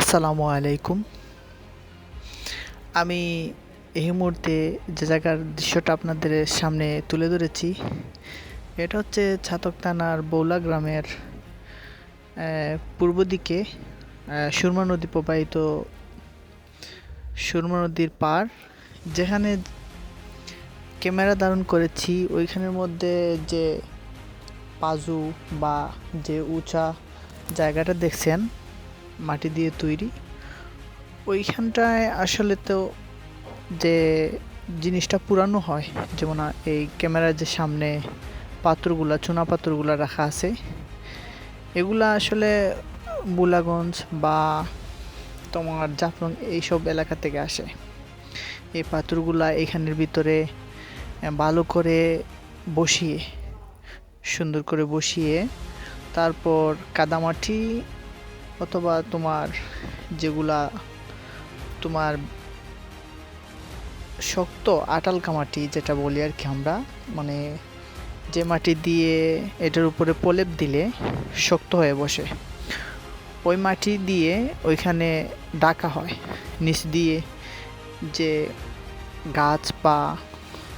আসসালামু আলাইকুম। আমি এই মুহূর্তে যে জায়গার দৃশ্যটা আপনাদের সামনে তুলে ধরেছি, এটা হচ্ছে ছাতক থানার বৌলা গ্রামের পূর্ব দিকে সুরমা নদী প্রবাহিত সুরমা নদীর পাড়। যেখানে ক্যামেরা ধারণ করেছি ওইখানের মধ্যে যে পাজু বা যে উঁচা জায়গাটা দেখছেন মাটি দিয়ে তৈরি, ওইখানটায় আসলে তো যে জিনিসটা পুরানো হয়, যেমন এই ক্যামেরার যে সামনে পাথরগুলা চুনা পাথরগুলা রাখা আছে, এগুলা আসলে বুলাগঞ্জ বা তোমার জাফলং এইসব এলাকা থেকে আসে। এই পাথরগুলা এখানের ভিতরে ভালো করে বসিয়ে সুন্দর করে বসিয়ে তারপর কাদামাটি অথবা তোমার যেগুলা তোমার শক্ত আটাল কামাটি যেটা বলি আর কি আমরা, মানে যে মাটি দিয়ে এটার উপরে প্রলেপ দিলে শক্ত হয়ে বসে, ওই মাটি দিয়ে ওইখানে ডাকা হয়। নিচ দিয়ে যে গাছ বা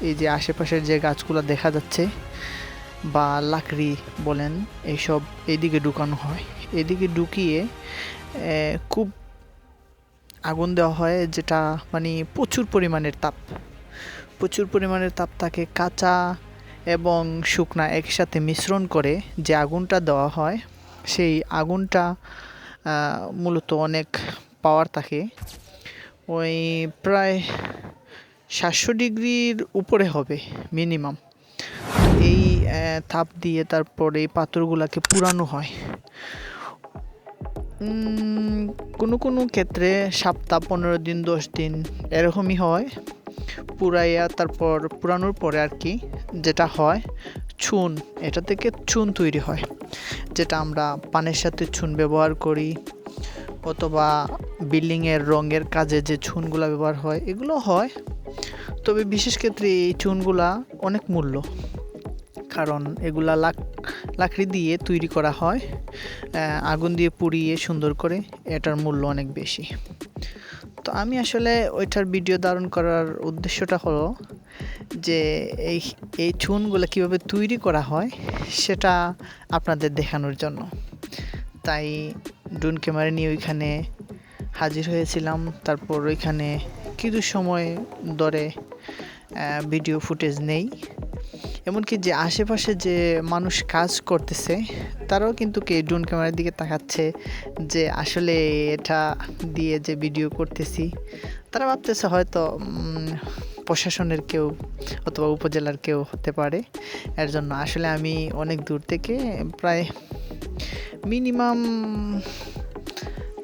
এই যে আশেপাশের যে গাছগুলো দেখা যাচ্ছে বা লাকড়ি বলেন, এইসব এদিকে ঢুকানো হয়। এদিকে ঢুকিয়ে খুব আগুন দেওয়া হয়, যেটা মানে প্রচুর পরিমাণের তাপ থাকে। কাঁচা এবং শুকনা একসাথে মিশ্রণ করে যে আগুনটা দেওয়া হয়, সেই আগুনটা মূলত অনেক পাওয়ার থাকে। ওই প্রায় 700 ডিগ্রির উপরে হবে মিনিমাম। এই তাপ দিয়ে তারপরে এই পাথরগুলাকে পুরানো হয়। কোনো কোনো ক্ষেত্রে সপ্তাহ 15 দিন 10 দিন এরকমই হয় পুরাইয়া। তারপর পুরানোর পরে আর কি যেটা হয়, চুন, এটা থেকে চুন তৈরি হয়, যেটা আমরা পানের সাথে চুন ব্যবহার করি, অথবা বিল্ডিংয়ের রঙের কাজে যে চুনগুলা ব্যবহার হয় এগুলো হয়। তবে বিশেষ ক্ষেত্রে এই চুনগুলা অনেক মূল্য, কারণ এগুলা লাকড়ি দিয়ে তৈরি করা হয়, আগুন দিয়ে পুড়িয়ে সুন্দর করে, এটার মূল্য অনেক বেশি। তো আমি আসলে ওইটার ভিডিও ধারণ করার উদ্দেশ্যটা হলো যে এই এই চুনগুলো কীভাবে তৈরি করা হয় সেটা আপনাদের দেখানোর জন্য। তাই ড্রোন ক্যামেরা নিয়ে ওইখানে হাজির হয়েছিলাম। তারপর ওইখানে কিছু সময় ধরে ভিডিও ফুটেজ নেই। এমনকি যে আশেপাশে যে মানুষ কাজ করতেছে তারাও কিন্তু ড্রোন ক্যামেরার দিকে তাকাচ্ছে, যে আসলে এটা দিয়ে যে ভিডিও করতেছি, তারা ভাবতেছে হয়তো প্রশাসনের কেউ অথবা উপজেলার কেউ হতে পারে। এর জন্য আসলে আমি অনেক দূর থেকে, প্রায় মিনিমাম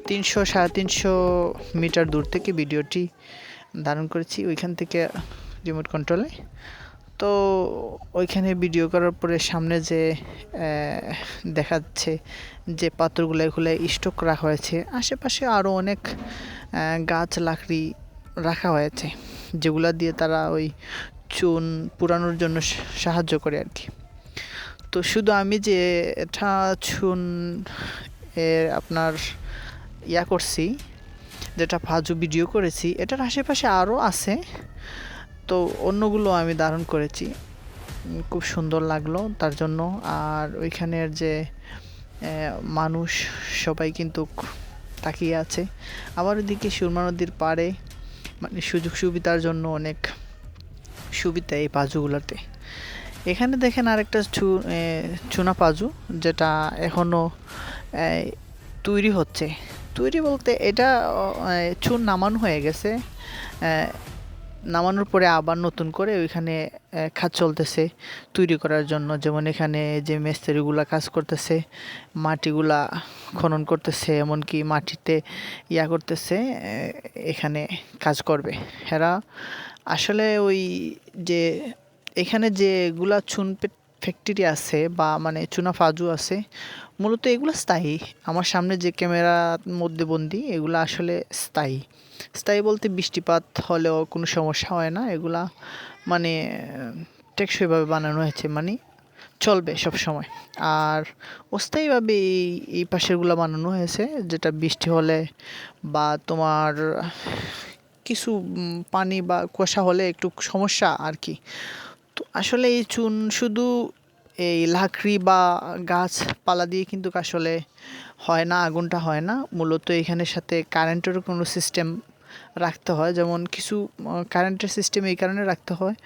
300-350 মিটার দূর থেকে ভিডিওটি ধারণ করেছি, ওইখান থেকে রিমোট কন্ট্রোলে। তো ওইখানে ভিডিও করার পরে সামনে যে দেখাচ্ছে যে পাথরগুলো এগুলো স্টক রাখা হয়েছে, আশেপাশে আরও অনেক গাছ লাকড়ি রাখা হয়েছে, যেগুলা দিয়ে তারা ওই চুন পুরানোর জন্য সাহায্য করে আর কি। তো শুধু আমি যে এটা চুন আপনার করছি, যেটা ফাজু ভিডিও করেছি, এটার আশেপাশে আরও আছে। তো অন্যগুলো আমি ধারণ করেছি, খুব সুন্দর লাগলো তার জন্য। আর ওইখানের যে মানুষ সবাই কিন্তু তাকিয়ে আছে। আবার ওইদিকে সুরমা নদীর পাড়ে মানে সুযোগ সুবিধার জন্য অনেক সুবিধা এই পাজুগুলোতে। এখানে দেখেন আরেকটা চুনা পাজু, যেটা এখনও তৈরি হচ্ছে। তৈরি বলতে এটা চুন নামানো হয়ে গেছে, নামানোর পরে আবার নতুন করে ওইখানে কাজ চলতেছে তৈরি করার জন্য। যেমন এখানে যে মিস্ত্রিগুলা কাজ করতেছে, মাটিগুলা খনন করতেছে, এমনকি মাটিতে করতেছে, এখানে কাজ করবে এরা। আসলে ওই যে এখানে যেগুলা চুন ফ্যাক্টরি আছে বা মানে চুনা ফাজু আছে, মূলত এগুলো স্থায়ী। আমার সামনে যে ক্যামেরার মধ্যে বন্দি, এগুলো আসলে স্থায়ী। স্থায়ী বলতে বৃষ্টিপাত হলেও কোনো সমস্যা হয় না, এগুলা মানে টেকসইভাবে বানানো হয়েছে, মানে চলবে সব সময়। আর অস্থায়ীভাবে এই পাশেরগুলো বানানো হয়েছে, যেটা বৃষ্টি হলে বা তোমার কিছু পানি বা কুয়াশা হলে একটু সমস্যা আর কি। তো আসলে এই চুন শুধু এই লাকড়ি বা গাছপালা দিয়ে কিন্তু আসলে হয় না, আগুনটা হয় না। মূলত এখানের সাথে কারেন্টেরও কোনো সিস্টেম রাখতে হয়। যেমন কিছু কারেন্টের সিস্টেম এই কারণে রাখতে হয়,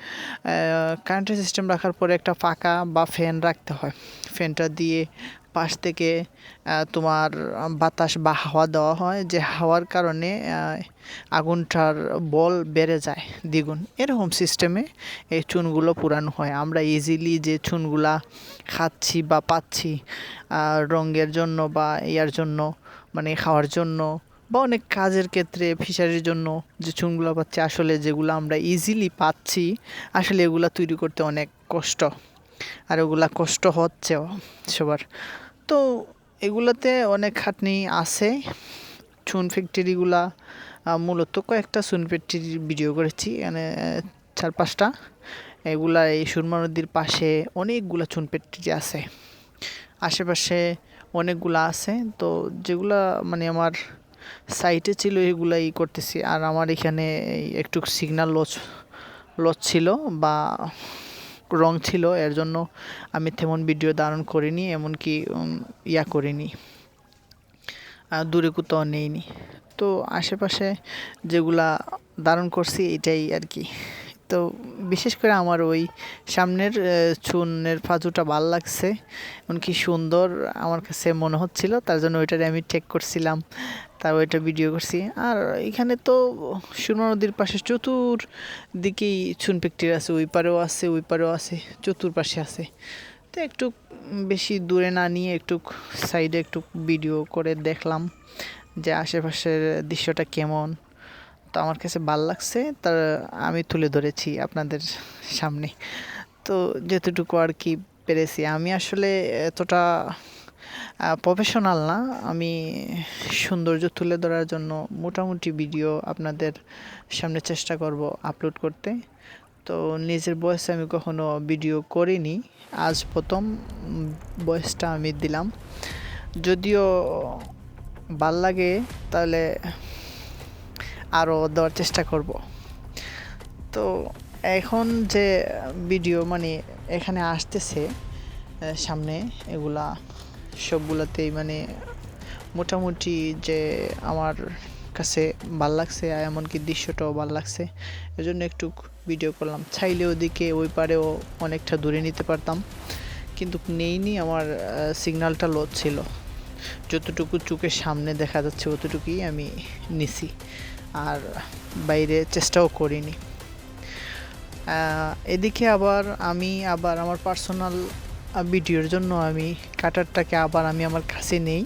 কারেন্টের সিস্টেম রাখার পরে একটা পাখা বা ফ্যান রাখতে হয়। ফ্যানটা দিয়ে পাশ থেকে তোমার বাতাস বা হাওয়া দেওয়া হয়, যে হাওয়ার কারণে আগুনটার বল বেড়ে যায় দ্বিগুণ। এরকম সিস্টেমে এই চুনগুলো পুরানো হয়। আমরা ইজিলি যে চুনগুলা খাচ্ছি বা পাচ্ছি রঙের জন্য বা ইয়ার জন্য, মানে খাওয়ার জন্য বা অনেক কাজের ক্ষেত্রে ফিশারির জন্য যে চুনগুলো পাচ্ছি, আসলে যেগুলো আমরা ইজিলি পাচ্ছি, আসলে এগুলা তৈরি করতে অনেক কষ্ট, আর ওগুলা কষ্ট হচ্ছেও সবার। তো এগুলাতে অনেক খাটনি আছে। চুন ফ্যাক্টরিগুলা মূলত কয়েকটা চুন ফ্যাক্টরির ভিডিও করেছি, মানে 4-5টা। এগুলা এই সুরমা নদীর পাশে অনেকগুলা চুন ফ্যাক্টরি আছে, আশেপাশে অনেকগুলা আছে। তো যেগুলা মানে আমার সাইটে ছিল এগুলাই করতেছি। আর আমার এখানে একটু সিগন্যাল লস ছিল বা রং ছিল, এর জন্য আমি তেমন ভিডিও ধারণ করিনি, এমনকি ইয়া করিনি, দূরে কোথাও নেইনি। তো আশেপাশে যেগুলা ধারণ করছি এটাই আর কি। তো বিশেষ করে আমার ওই সামনের চুনের ফাজুটা ভাল লাগছে, এমনকি সুন্দর আমার কাছে মনে হচ্ছিল, তার জন্য ওইটারে আমি টেক করছিলাম, তার ওইটা ভিডিও করছি। আর এখানে তো সুরমা নদীর পাশে চতুর্দিকেই চুন ফ্যাক্টরি আছে, ওই পারেও আছে ওই পারেও আছে, চতুর্পাশে আছে। তো একটু বেশি দূরে না নিয়ে একটু সাইডে একটু ভিডিও করে দেখলাম যে আশেপাশের দৃশ্যটা কেমন। তো আমার কাছে ভাল লাগছে, তার আমি তুলে ধরেছি আপনাদের সামনে। তো যতটুকু আর কি পেরেছি, আমি আসলে এতটা প্রফেশনাল না, আমি সৌন্দর্য তুলে ধরার জন্য মোটামুটি ভিডিও আপনাদের সামনে চেষ্টা করব আপলোড করতে। তো নিজের ভয়েসে আমি কখনো ভিডিও করিনি, আজ প্রথম ভয়েসটা আমি দিলাম। যদিও ভাল লাগে তাহলে আরও দেওয়ার চেষ্টা করব। তো এখন যে ভিডিও মানে এখানে আসতেছে সামনে, এগুলা সবগুলাতেই মানে মোটামুটি যে আমার কাছে ভাল লাগছে, এমনকি দৃশ্যটাও ভাল লাগছে, এজন্য একটু ভিডিও করলাম। চাইলে ওদিকে ওই পারেও অনেকটা দূরে নিতে পারতাম, কিন্তু নেইনি, আমার সিগন্যালটা লো ছিল। যতটুকু চোখের সামনে দেখা যাচ্ছে অতটুকুই আমি নিছি, আর বাইরে চেষ্টাও করিনি। এদিকে আবার আমার পার্সোনাল ভিডিওর জন্য আমি কাটারটাকে আবার আমি আমার কাছে নেই,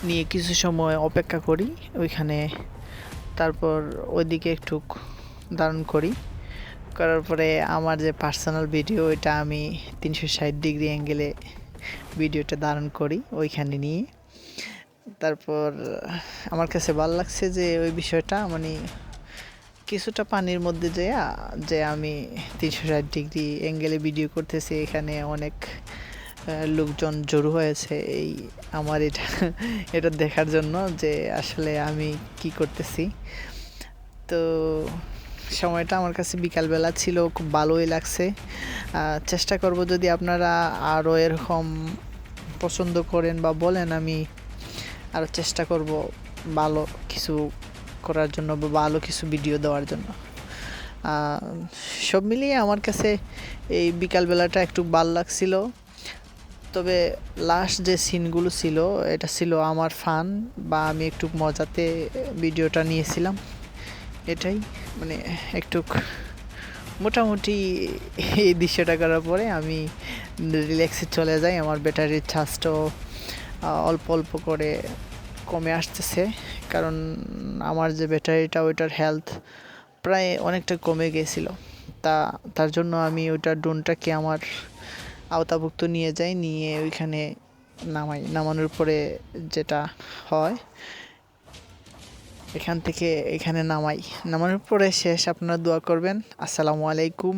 নিয়ে কিছু সময় অপেক্ষা করি ওইখানে, তারপর ওইদিকে একটু ধারণ করার পরে আমার যে পার্সোনাল ভিডিও ওইটা আমি 360 ডিগ্রি অ্যাঙ্গেলে ভিডিওটা ধারণ করি ওইখানে নিয়ে। তারপর আমার কাছে ভালো লাগছে যে ওই বিষয়টা মানে কিছুটা পানির মধ্যে যে আমি 360 ডিগ্রি অ্যাঙ্গেলে ভিডিও করতেছি, এখানে অনেক লোকজন জড়ো হয়েছে এই আমার এটা দেখার জন্য যে আসলে আমি কি করতেছি। তো সময়টা আমার কাছে বিকালবেলা ছিল, খুব ভালোই লাগছে। চেষ্টা করব যদি আপনারা আরও এরকম পছন্দ করেন বা বলেন, আমি আরও চেষ্টা করব ভালো কিছু করার জন্য বা ভালো কিছু ভিডিও দেওয়ার জন্য। সব মিলিয়ে আমার কাছে এই বিকালবেলাটা একটু ভালো লাগছিল। তবে লাস্ট যে সিনগুলো ছিল এটা ছিল আমার ফান, বা আমি একটু মজাতে ভিডিওটা নিয়েছিলাম, এটাই মানে একটু মোটামুটি। এই দৃশ্যটা করার পরে আমি রিল্যাক্সে চলে যাই, আমার ব্যাটারির চার্জটাও অল্প অল্প করে কমে আসতেছে, কারণ আমার যে ব্যাটারিটা ওইটার হেলথ প্রায় অনেকটা কমে গেছিলো। তার জন্য আমি ওইটা ড্রোনটাকে আমার আওতাভুক্ত নিয়ে যাই, নিয়ে ওইখানে নামানোর পরে যেটা হয় এখান থেকে এখানে নামানোর পরে শেষ। আপনারা দোয়া করবেন। আসসালামু আলাইকুম।